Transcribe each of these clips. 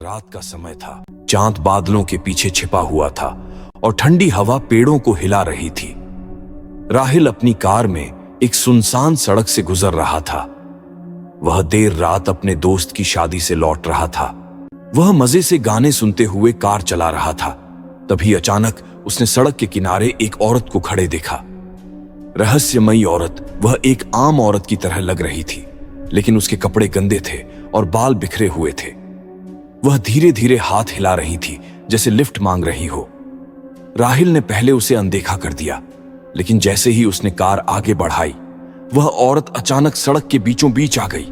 रात का समय था। चांद बादलों के पीछे छिपा हुआ था और ठंडी हवा पेड़ों को हिला रही थी। राहिल अपनी कार में एक सुनसान सड़क से गुजर रहा था। वह देर रात अपने दोस्त की शादी से लौट रहा था। वह मजे से गाने सुनते हुए कार चला रहा था। तभी अचानक उसने सड़क के किनारे एक औरत को खड़े देखा। रहस्यमयी औरत वह एक आम औरत की तरह लग रही थी, लेकिन उसके कपड़े गंदे थे और बाल बिखरे हुए थे। वह धीरे धीरे हाथ हिला रही थी, जैसे लिफ्ट मांग रही हो। राहिल ने पहले उसे अनदेखा कर दिया, लेकिन जैसे ही उसने कार आगे बढ़ाई, वह औरत अचानक सड़क के बीचों बीच आ गई।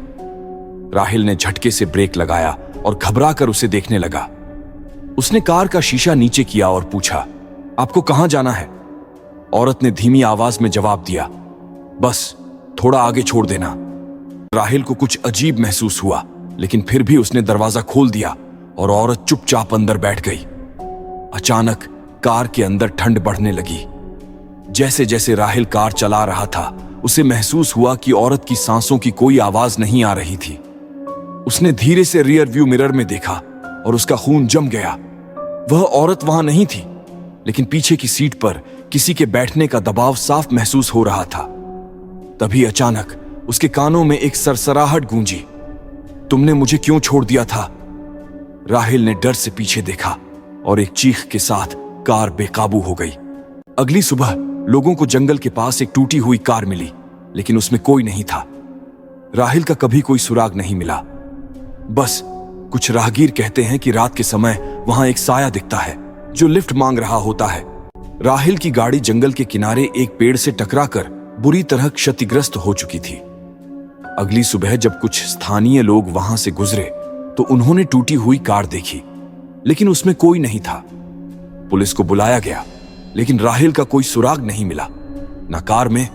राहिल ने झटके से ब्रेक लगाया और घबरा कर उसे देखने लगा। उसने कार का शीशा नीचे किया और पूछा, आपको कहां जाना है? औरत ने धीमी आवाज में जवाब दिया, बस थोड़ा आगे छोड़ देना। राहिल को कुछ अजीब महसूस हुआ, लेकिन फिर भी उसने दरवाजा खोल दिया और औरत चुपचाप अंदर बैठ गई। अचानक कार के अंदर ठंड बढ़ने लगी। जैसे जैसे राहिल कार चला रहा था, उसे महसूस हुआ कि औरत की सांसों की कोई आवाज नहीं आ रही थी। उसने धीरे से रियर व्यू मिरर में देखा और उसका खून जम गया। वह औरत वहां नहीं थी, लेकिन पीछे की सीट पर किसी के बैठने का दबाव साफ महसूस हो रहा था। तभी अचानक उसके कानों में एक सरसराहट गूंजी, तुमने मुझे क्यों छोड़ दिया था? राहिल ने डर से पीछे देखा और एक चीख के साथ कार बेकाबू हो गई। अगली सुबह लोगों को जंगल के पास एक टूटी हुई कार मिली, लेकिन उसमें कोई नहीं था। राहिल का कभी कोई सुराग नहीं मिला। बस कुछ राहगीर कहते हैं कि रात के समय वहां एक साया दिखता है जो लिफ्ट मांग रहा होता है। राहिल की गाड़ी जंगल के किनारे एक पेड़ से टकराकर बुरी तरह क्षतिग्रस्त हो चुकी थी। अगली सुबह जब कुछ स्थानीय लोग वहां से गुजरे तो उन्होंने टूटी हुई कार देखी, लेकिन उसमें कोई नहीं था। पुलिस को बुलाया गया, लेकिन राहिल का कोई सुराग नहीं मिला, न कार में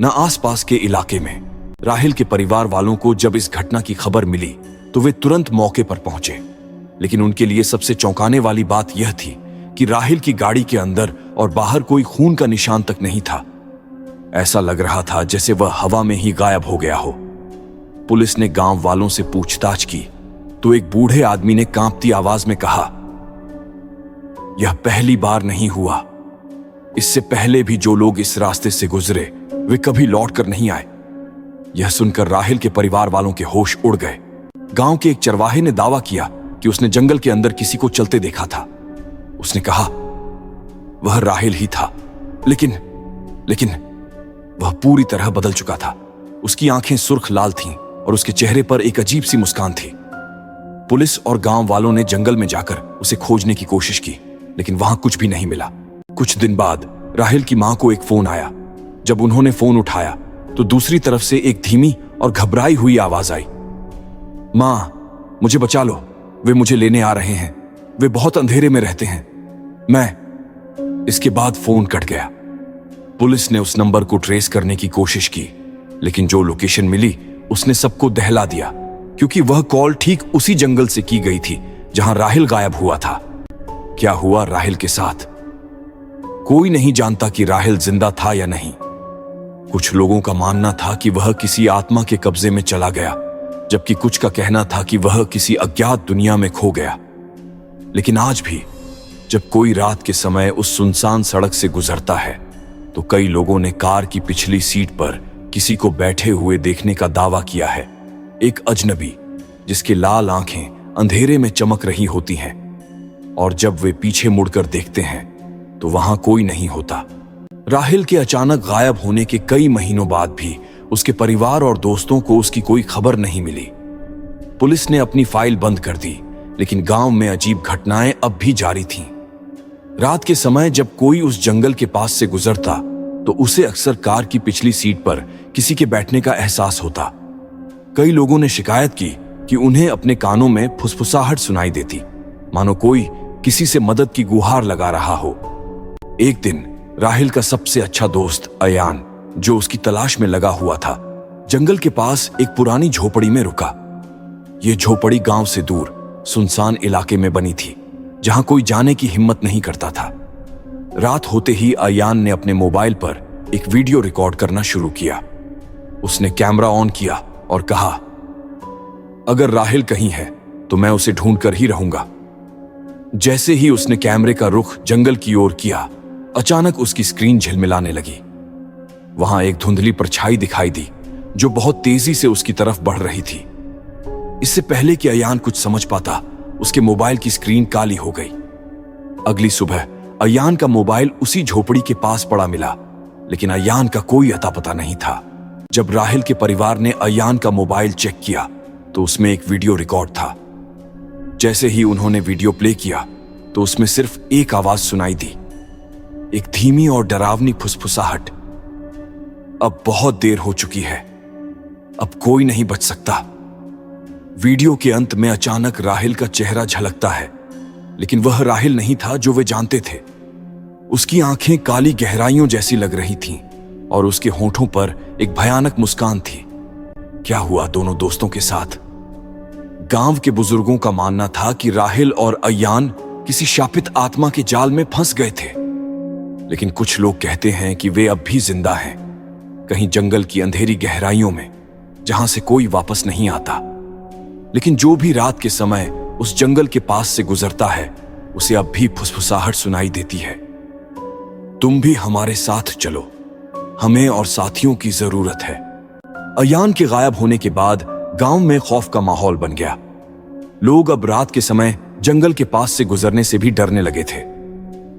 न आसपास के इलाके में। राहिल के परिवार वालों को जब इस घटना की खबर मिली तो वे तुरंत मौके पर पहुंचे, लेकिन उनके लिए सबसे चौंकाने वाली बात यह थी कि राहिल की गाड़ी के अंदर और बाहर कोई खून का निशान तक नहीं था। ऐसा लग रहा था जैसे वह हवा में ही गायब हो गया हो। पुलिस ने गांव वालों से पूछताछ की तो एक बूढ़े आदमी ने कांपती आवाज में कहा, यह पहली बार नहीं हुआ। इससे पहले भी जो लोग इस रास्ते से गुजरे वे कभी लौटकर नहीं आए। यह सुनकर राहिल के परिवार वालों के होश उड़ गए। गांव के एक चरवाहे ने दावा किया कि उसने जंगल के अंदर किसी को चलते देखा था। उसने कहा वह राहिल ही था, लेकिन वह पूरी तरह बदल चुका था। उसकी आंखें सुर्ख लाल थीं और उसके चेहरे पर एक अजीब सी मुस्कान थी। पुलिस और गांव वालों ने जंगल में जाकर उसे खोजने की कोशिश की, लेकिन वहां कुछ भी नहीं मिला। कुछ दिन बाद राहिल की मां को एक फोन आया। जब उन्होंने फोन उठाया तो दूसरी तरफ से एक धीमी और घबराई हुई आवाज आई, मां, मुझे बचा लो, वे मुझे लेने आ रहे हैं। वे बहुत अंधेरे में रहते हैं। मैं। इसके बाद फोन कट गया। पुलिस ने उस नंबर को ट्रेस करने की कोशिश की, लेकिन जो लोकेशन मिली उसने सबको दहला दिया, क्योंकि वह कॉल ठीक उसी जंगल से की गई थी जहां राहिल गायब हुआ था। क्या हुआ राहिल के साथ? कोई नहीं जानता कि राहिल जिंदा था या नहीं। कुछ लोगों का मानना था कि वह किसी आत्मा के कब्जे में चला गया, जबकि कुछ का कहना था कि वह किसी अज्ञात दुनिया में खो गया। लेकिन आज भी जब कोई रात के समय उस सुनसान सड़क से गुजरता है तो कई लोगों ने कार की पिछली सीट पर किसी को बैठे हुए देखने का दावा किया है। एक अजनबी जिसकी लाल आंखें अंधेरे में चमक रही होती हैं, और जब वे पीछे मुड़कर देखते हैं तो वहां कोई नहीं होता। राहिल के अचानक गायब होने के कई महीनों बाद भी उसके परिवार और दोस्तों को उसकी कोई खबर नहीं मिली। पुलिस ने अपनी फाइल बंद कर दी, लेकिन गांव में अजीब घटनाएं अब भी जारी थीं। रात के समय जब कोई उस जंगल के पास से गुजरता तो उसे अक्सर कार की पिछली सीट पर किसी के बैठने का एहसास होता। कई लोगों ने शिकायत की कि उन्हें अपने कानों में फुसफुसाहट सुनाई देती, मानो कोई किसी से मदद की गुहार लगा रहा हो। एक दिन राहिल का सबसे अच्छा दोस्त अयान, जो उसकी तलाश में लगा हुआ था, जंगल के पास एक पुरानी झोपड़ी में रुका। यह झोपड़ी गांव से दूर सुनसान इलाके में बनी थी, जहां कोई जाने की हिम्मत नहीं करता था। रात होते ही अयान ने अपने मोबाइल पर एक वीडियो रिकॉर्ड करना शुरू किया। उसने कैमरा ऑन किया और कहा, अगर राहिल कहीं है तो मैं उसे ढूंढ कर ही रहूंगा। जैसे ही उसने कैमरे का रुख जंगल की ओर किया, अचानक उसकी स्क्रीन झिलमिलाने लगी। वहां एक धुंधली परछाई दिखाई दी जो बहुत तेजी से उसकी तरफ बढ़ रही थी। इससे पहले कि अयान कुछ समझ पाता, उसके मोबाइल की स्क्रीन काली हो गई। अगली सुबह अयान का मोबाइल उसी झोपड़ी के पास पड़ा मिला, लेकिन अयान का कोई अता पता नहीं था। जब राहिल के परिवार ने अयान का मोबाइल चेक किया तो उसमें एक वीडियो रिकॉर्ड था। जैसे ही उन्होंने वीडियो प्ले किया तो उसमें सिर्फ एक आवाज सुनाई दी, एक धीमी और डरावनी फुसफुसाहट। अब बहुत देर हो चुकी है, अब कोई नहीं बच सकता। वीडियो के अंत में अचानक राहिल का चेहरा झलकता है, लेकिन वह राहिल नहीं था जो वे जानते थे। उसकी आंखें काली गहराइयों जैसी लग रही थीं और उसके होंठों पर एक भयानक मुस्कान थी। क्या हुआ दोनों दोस्तों के साथ? गांव के बुजुर्गों का मानना था कि राहिल और अयान किसी शापित आत्मा के जाल में फंस गए थे, लेकिन कुछ लोग कहते हैं कि वे अब भी जिंदा हैं, कहीं जंगल की अंधेरी गहराइयों में, जहां से कोई वापस नहीं आता। लेकिन जो भी रात के समय उस जंगल के पास से गुजरता है, उसे अब भी फुसफुसाहट सुनाई देती है। तुम भी हमारे साथ चलो, हमें और साथियों की जरूरत है। अयान के गायब होने के बाद गांव में खौफ का माहौल बन गया। लोग अब रात के समय जंगल के पास से गुजरने से भी डरने लगे थे।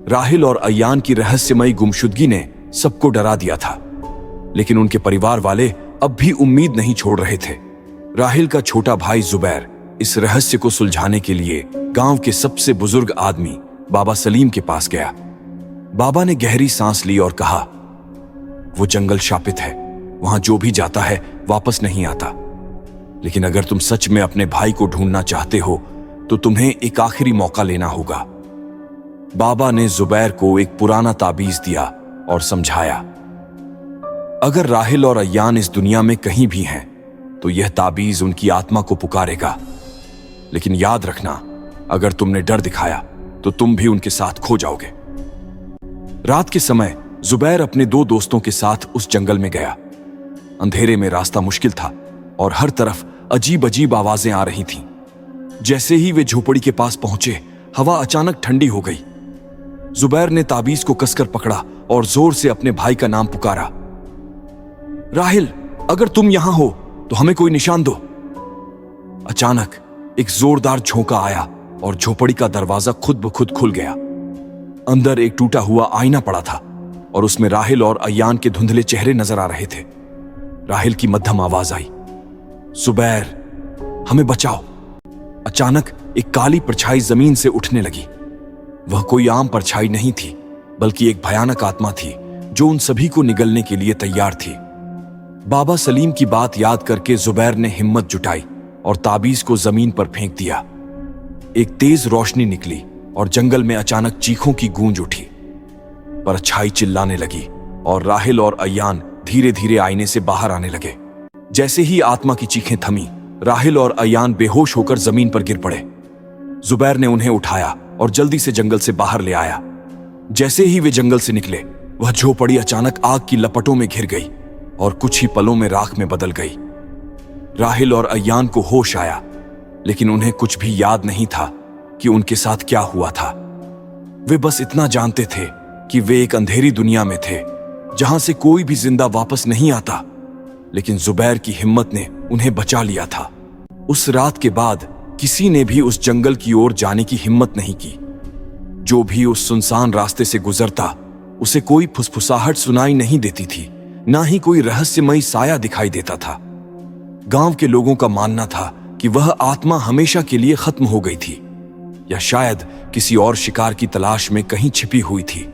राहिल और अयान की रहस्यमयी गुमशुदगी ने सबको डरा दिया था, लेकिन उनके परिवार वाले अब भी उम्मीद नहीं छोड़ रहे थे। राहिल का छोटा भाई जुबैर इस रहस्य को सुलझाने के लिए गांव के सबसे बुजुर्ग आदमी बाबा सलीम के पास गया। बाबा ने गहरी सांस ली और कहा, वो जंगल शापित है, वहां जो भी जाता है वापस नहीं आता। लेकिन अगर तुम सच में अपने भाई को ढूंढना चाहते हो तो तुम्हें एक आखिरी मौका लेना होगा। बाबा ने जुबैर को एक पुराना ताबीज दिया और समझाया, अगर राहिल और अयान इस दुनिया में कहीं भी हैं तो यह ताबीज उनकी आत्मा को पुकारेगा। लेकिन याद रखना, अगर तुमने डर दिखाया तो तुम भी उनके साथ खो जाओगे। रात के समय जुबैर अपने दो दोस्तों के साथ उस जंगल में गया। अंधेरे में रास्ता मुश्किल था और हर तरफ अजीब अजीब आवाजें आ रही थीं। जैसे ही वे झोपड़ी के पास पहुंचे, हवा अचानक ठंडी हो गई। जुबैर ने ताबीज को कसकर पकड़ा और जोर से अपने भाई का नाम पुकारा, राहिल, अगर तुम यहां हो तो हमें कोई निशान दो। अचानक एक जोरदार झोंका आया और झोपड़ी का दरवाजा खुद ब खुद खुल गया। अंदर एक टूटा हुआ आईना पड़ा था और उसमें राहिल और अयान के धुंधले चेहरे नजर आ रहे थे। राहिल की मध्यम आवाज आई, जुबैर, हमें बचाओ। अचानक एक काली परछाई जमीन से उठने लगी। वह कोई आम परछाई नहीं थी, बल्कि एक भयानक आत्मा थी जो उन सभी को निगलने के लिए तैयार थी। बाबा सलीम की बात याद करके जुबैर ने हिम्मत जुटाई और ताबीज को जमीन पर फेंक दिया। एक तेज रोशनी निकली और जंगल में अचानक चीखों की गूंज उठी। परछाई चिल्लाने लगी और राहिल और अयान धीरे धीरे आईने से बाहर आने लगे। जैसे ही आत्मा की चीखें थमी, राहिल और अयान बेहोश होकर जमीन पर गिर पड़े। जुबैर ने उन्हें उठाया और जल्दी से जंगल से बाहर ले आया। जैसे ही वे जंगल से निकले, वह झोपड़ी अचानक आग की लपटों में घिर गई और कुछ ही पलों में राख में बदल गई। राहिल और अयान को होश आया, लेकिन उन्हें कुछ भी याद नहीं था कि उनके साथ क्या हुआ था। वे बस इतना जानते थे कि वे एक अंधेरी दुनिया में थे जहां से कोई भी जिंदा वापस नहीं आता, लेकिन जुबैर की हिम्मत ने उन्हें बचा लिया था। उस रात के बाद किसी ने भी उस जंगल की ओर जाने की हिम्मत नहीं की। जो भी उस सुनसान रास्ते से गुजरता, उसे कोई फुसफुसाहट सुनाई नहीं देती थी, ना ही कोई रहस्यमयी साया दिखाई देता था। गांव के लोगों का मानना था कि वह आत्मा हमेशा के लिए खत्म हो गई थी, या शायद किसी और शिकार की तलाश में कहीं छिपी हुई थी।